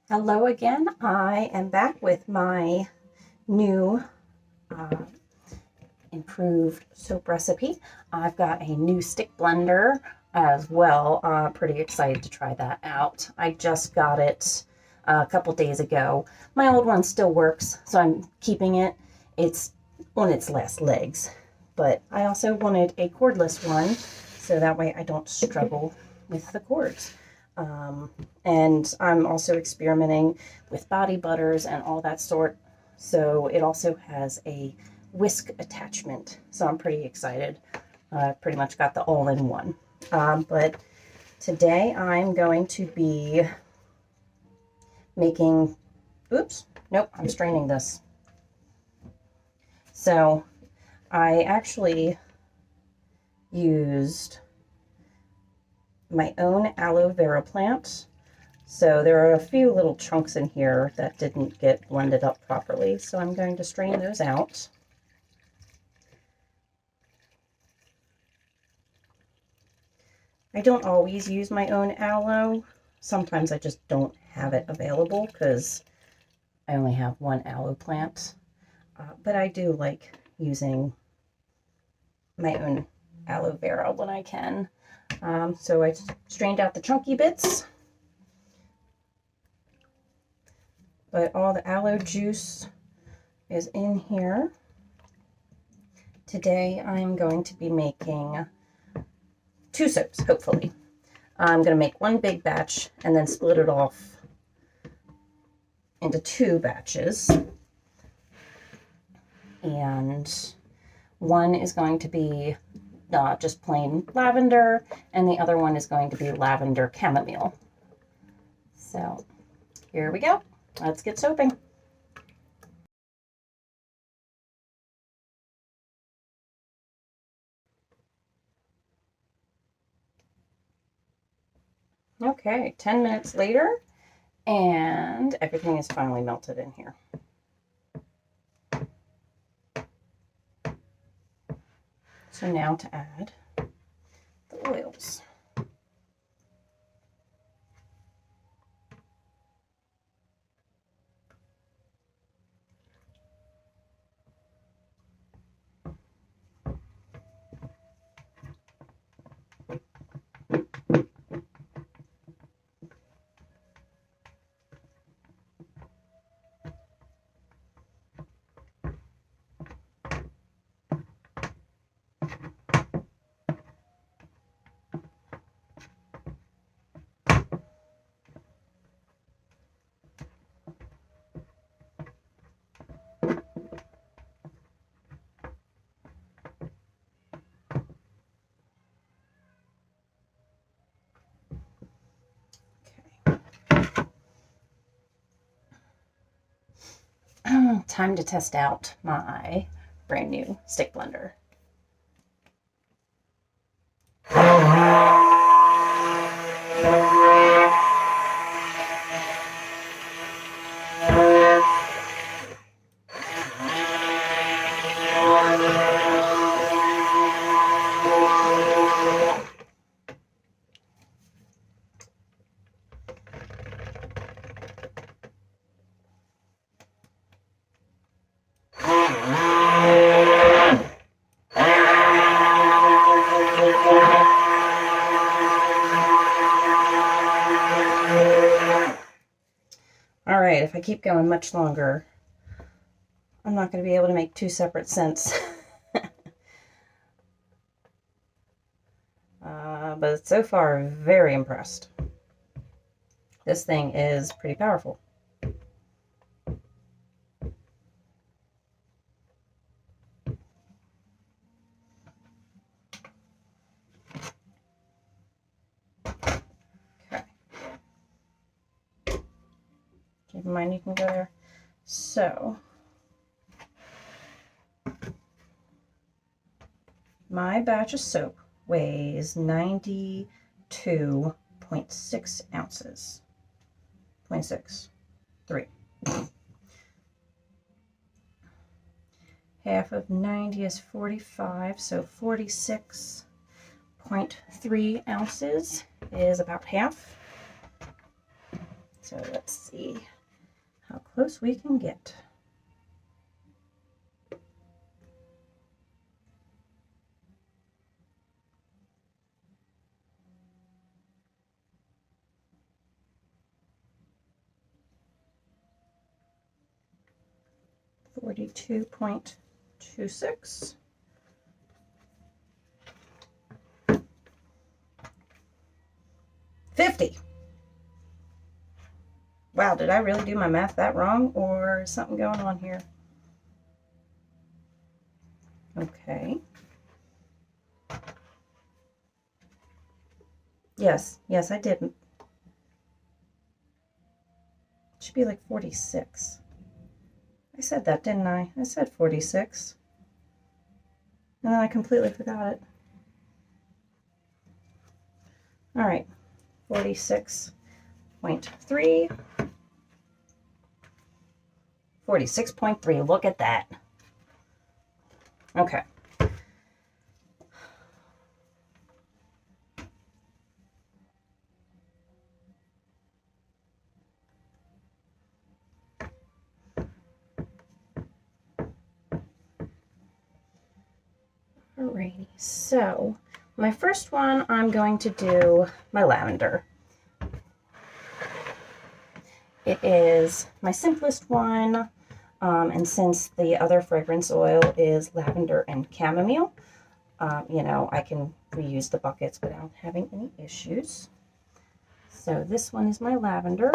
Hello again. I am back with my new improved soap recipe. I've got a new stick blender as well. Pretty excited to try that out. I just got it a couple days ago. My old one still works, so I'm keeping it. It's on its last legs, but I also wanted a cordless one so that way I don't struggle with the cords. And I'm also experimenting with body butters and all that sort. So it also has a whisk attachment. So I'm pretty excited. Pretty much got the all-in-one. But today I'm going to be making, I'm straining this. So I actually used my own aloe vera plant. So there are a few little chunks in here that didn't get blended up properly. So I'm going to strain those out. I don't always use my own aloe. Sometimes I just don't have it available because I only have one aloe plant. But I do like using my own aloe vera when I can. So I strained out the chunky bits, but all the aloe juice is in here. Today I'm going to be making 2 soaps, hopefully. I'm going to make one big batch and then split it off into 2 batches. And one is going to be just plain lavender, and the other one is going to be lavender chamomile. So here we go. Let's get soaping. Okay, 10 minutes later, and everything is finally melted in here. So now to add the oils. Time to test out my brand new stick blender. All right, if I keep going much longer, I'm not going to be able to make 2 separate scents. But so far, very impressed. This thing is pretty powerful. Okay. Keep in mind you can go there. So, my batch of soap weighs 92.6 ounces. 0.63. Half of 90 is 45, so 46.3 ounces is about half. So let's see how close we can get. $42.26. $50. Wow, did I really do my math that wrong, or is something going on here? Okay. Yes, I didn't. It should be like 46. I said that, didn't I? I said 46. And then I completely forgot it. All right, 46.3. 46.3, look at that. Okay. Alrighty, so my first one, I'm going to do my lavender. It is my simplest one, and since the other fragrance oil is lavender and chamomile, you know, I can reuse the buckets without having any issues. So this one is my lavender.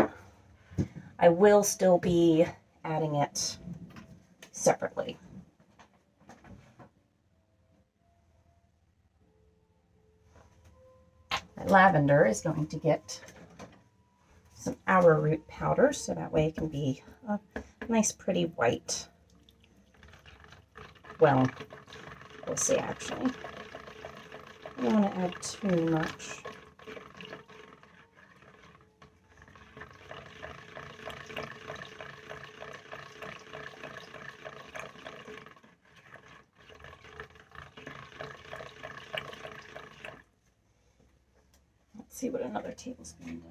I will still be adding it separately. My lavender is going to get some arrowroot powder, so that way it can be a nice pretty white. Well, we'll see actually. I don't want to add too much. Let's see what another tablespoon does.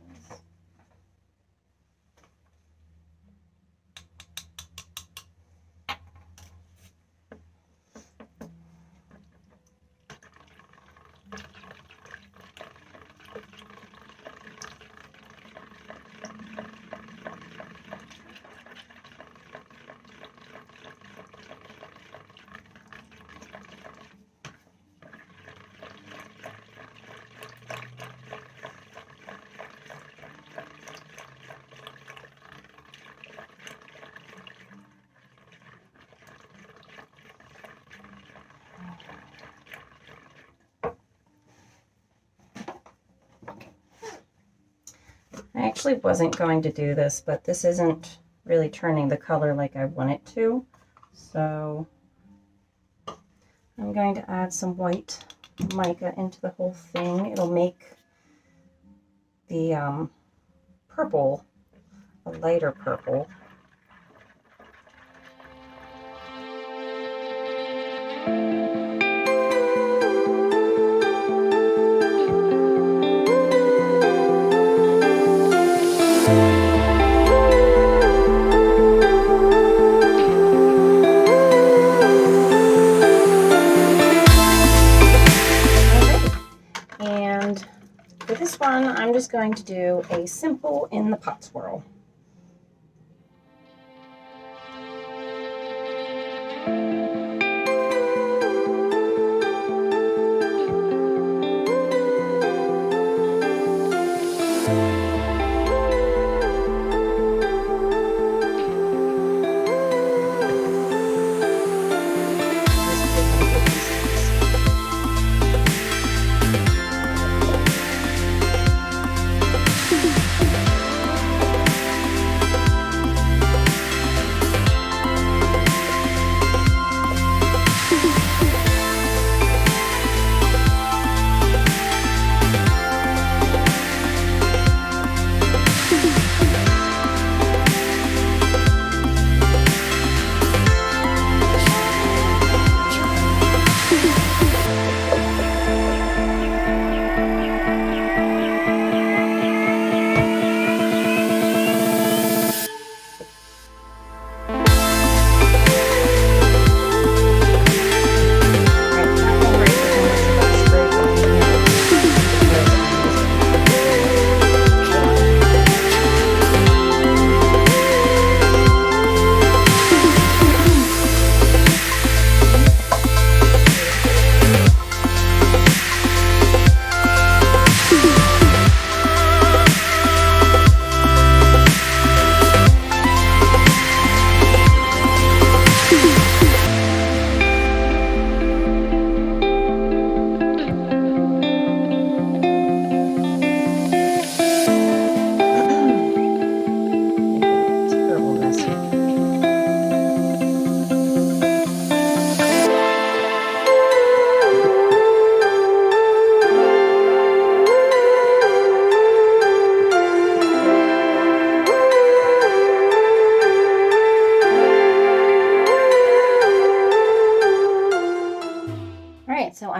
I actually wasn't going to do this, but this isn't really turning the color like I want it to. So I'm going to add some white mica into the whole thing. It'll make the purple a lighter purple. For this one, I'm just going to do a simple in the pot swirl.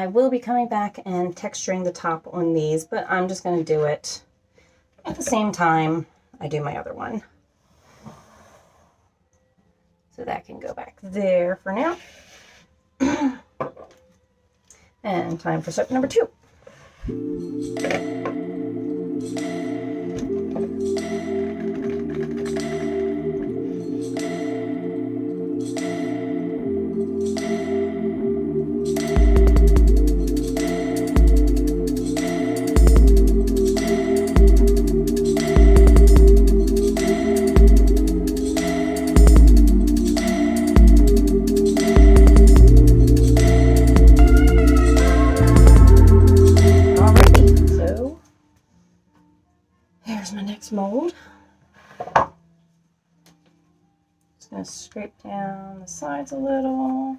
I will be coming back and texturing the top on these, but I'm just going to do it at the same time I do my other one. So that can go back there for now. And time for soap number 2. Here's my next mold. Just going to scrape down the sides a little.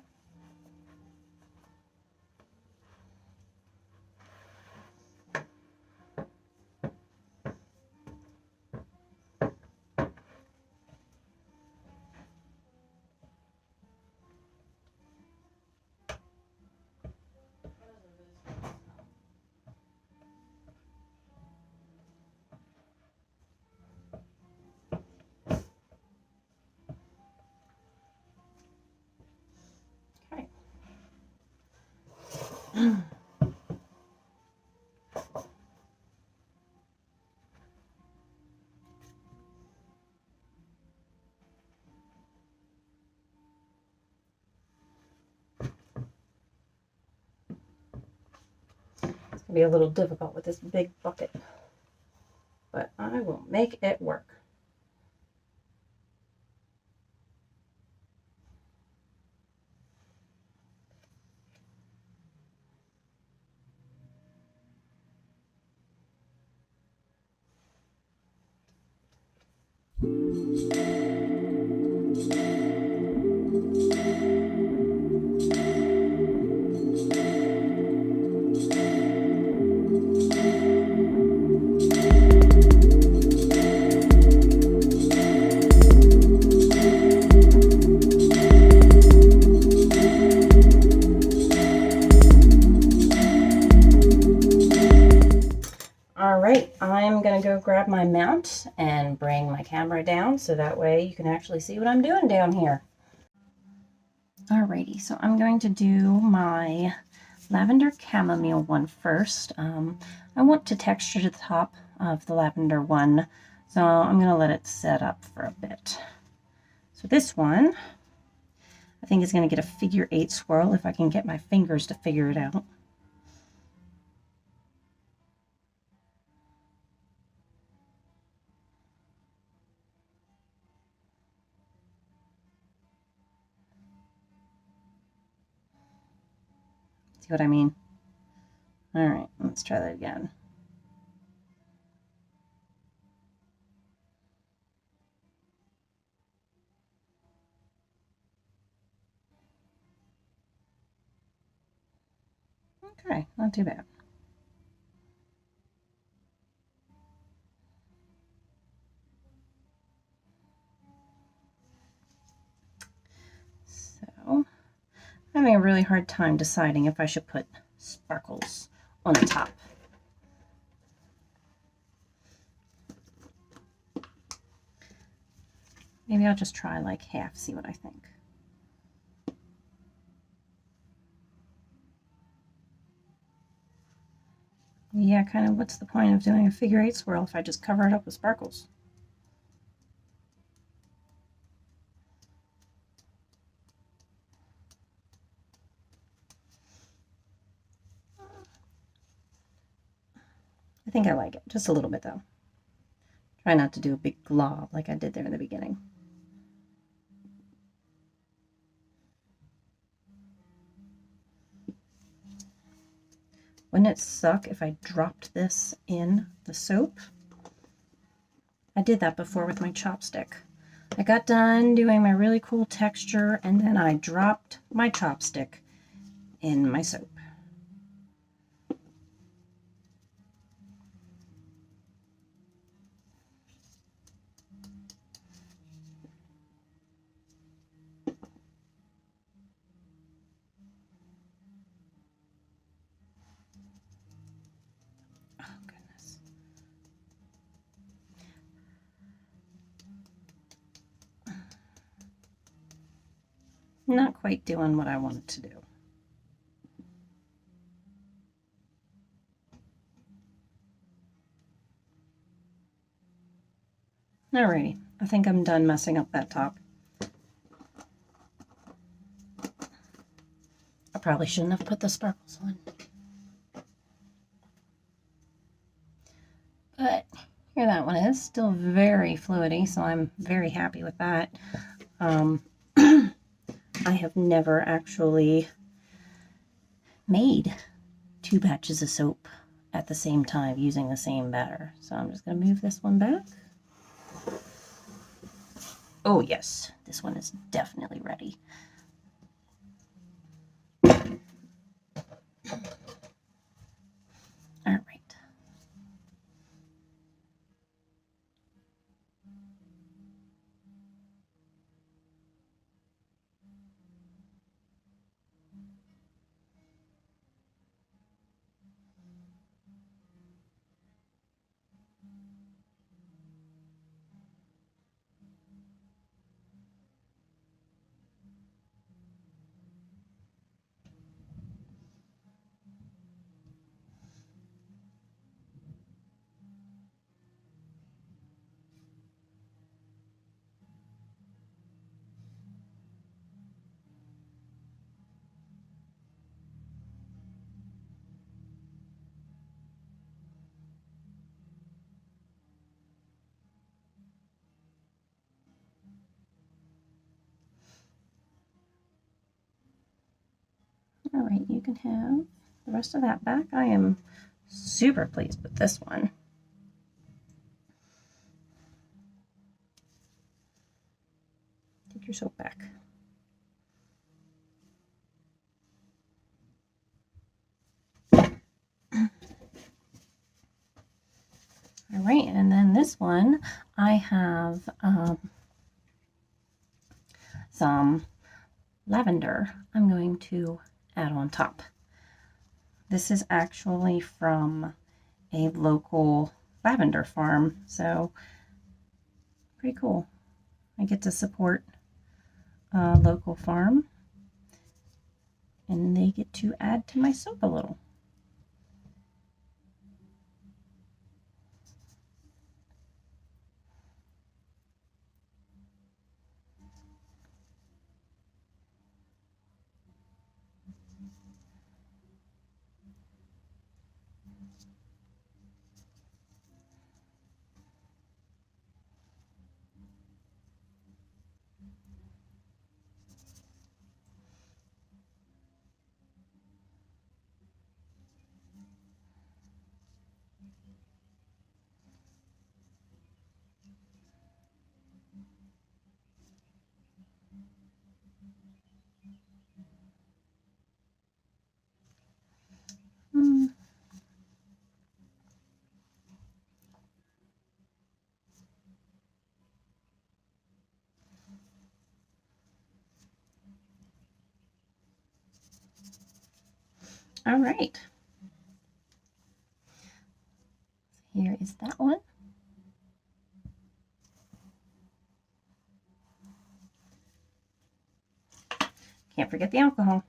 It's going to be a little difficult with this big bucket, but I will make it work. I'm going to go grab my mount and bring my camera down so that way you can actually see what I'm doing down here. Alrighty, so I'm going to do my Lavender Chamomile one first. I want to texture the top of the lavender one, so I'm going to let it set up for a bit. So this one, I think is going to get a figure 8 swirl if I can get my fingers to figure it out. See what I mean? All right, let's try that again. Okay, not too bad. So, I'm having a really hard time deciding if I should put sparkles on the top. Maybe I'll just try like half, see what I think. Yeah, kind of what's the point of doing a figure 8 swirl if I just cover it up with sparkles? I think I like it, just a little bit though. Try not to do a big glob like I did there in the beginning. Wouldn't it suck if I dropped this in the soap? I did that before with my chopstick. I got done doing my really cool texture and then I dropped my chopstick in my soap. not quite doing what I wanted to do. Alrighty, I think I'm done messing up that top. I probably shouldn't have put the sparkles on. But here that one is, still very fluidy, so I'm very happy with that. I have never actually made 2 batches of soap at the same time using the same batter. So I'm just going to move this one back. Oh yes, this one is definitely ready. All right. All right, you can have the rest of that back. I am super pleased with this one. Take your soap back. All right, and then this one, I have some lavender I'm going to add on top. This is actually from a local lavender farm, so pretty cool. I get to support a local farm, and they get to add to my soap a little. All right. Here is that one. Can't forget the alcohol.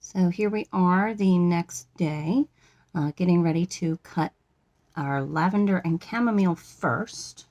So here we are the next day, getting ready to cut our lavender and chamomile first.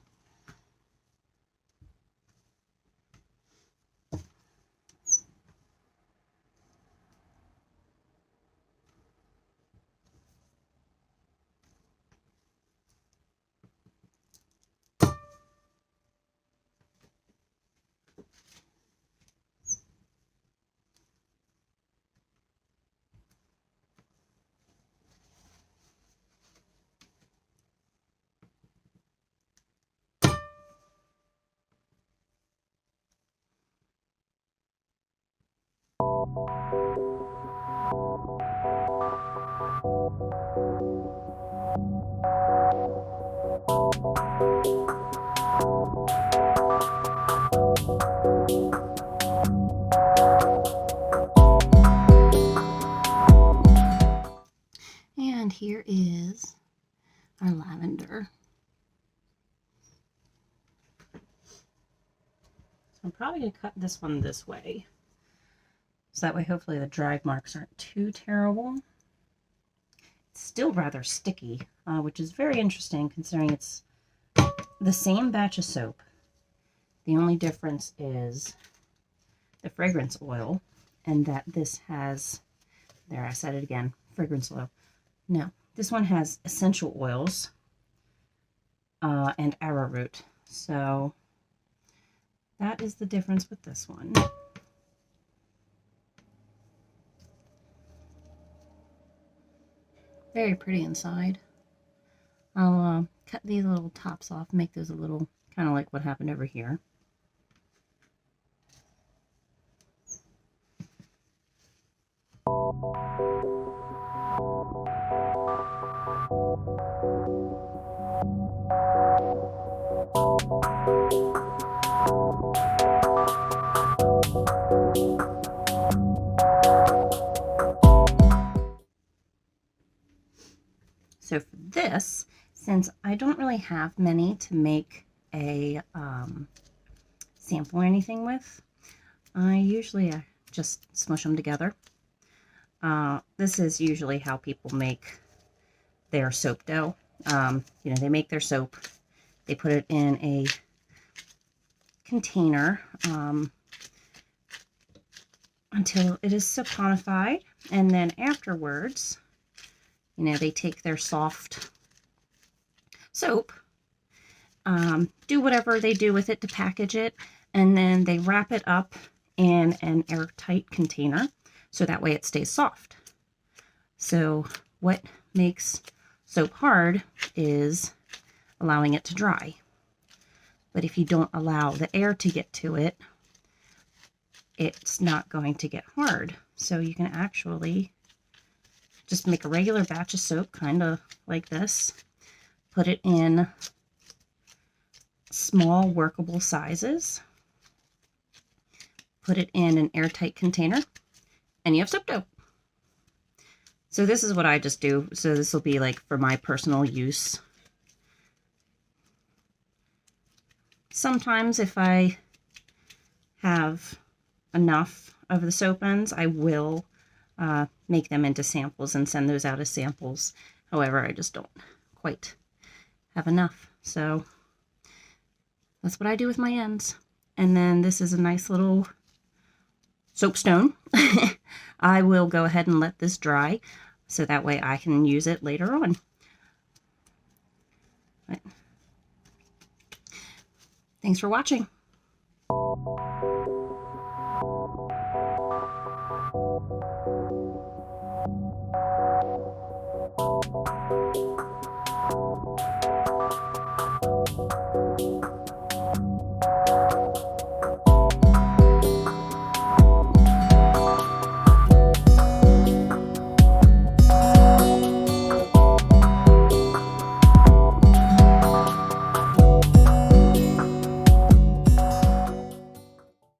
lavender. So I'm probably going to cut this one this way. So that way hopefully the drag marks aren't too terrible. It's still rather sticky, which is very interesting considering it's the same batch of soap. The only difference is the fragrance oil, and that this has, there I said it again, fragrance oil. No, this one has essential oils and arrowroot. So that is the difference with this one. Very pretty inside. I'll cut these little tops off, make those a little, kind of like what happened over here. So for this, since I don't really have many to make a sample or anything with, I usually just smush them together. This is usually how people make their soap dough. You know, they make their soap, they put it in a container until it is saponified, and then afterwards, you know, they take their soft soap, do whatever they do with it to package it, and then they wrap it up in an airtight container so that way it stays soft. So what makes soap hard is allowing it to dry. But if you don't allow the air to get to it, it's not going to get hard. So you can actually just make a regular batch of soap, kind of like this. Put it in small workable sizes. Put it in an airtight container, and you have soap dough. So this is what I just do. So this will be like for my personal use. Sometimes if I have enough of the soap ends, I will make them into samples and send those out as samples. However, I just don't quite have enough. So that's what I do with my ends. And then this is a nice little soapstone. I will go ahead and let this dry so that way I can use it later on. Right. Thanks for watching.